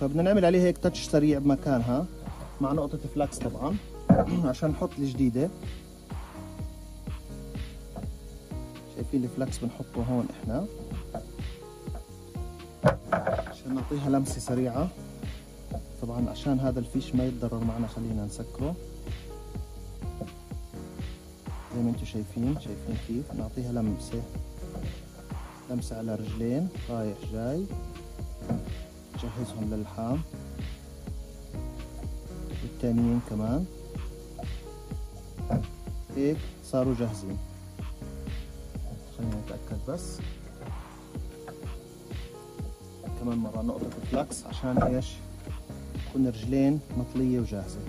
فبدنا نعمل عليه هيك تاتش سريع بمكانها مع نقطة فلاكس طبعا عشان نحط الجديدة. شايفين الفلاكس بنحطه هون احنا عشان نعطيها لمسة سريعة. طبعا عشان هذا الفيش ما يتضرر معنا خلينا نسكره زي ما انتم شايفين كيف نعطيها لمسة على رجلين رايح جاي، نجهزهم للحام والتانيين كمان هيك صاروا جاهزين. خلينا نتأكد بس كمان مرة نقطة فلاكس عشان ايش تكون الرجلين مطلية وجاهزة.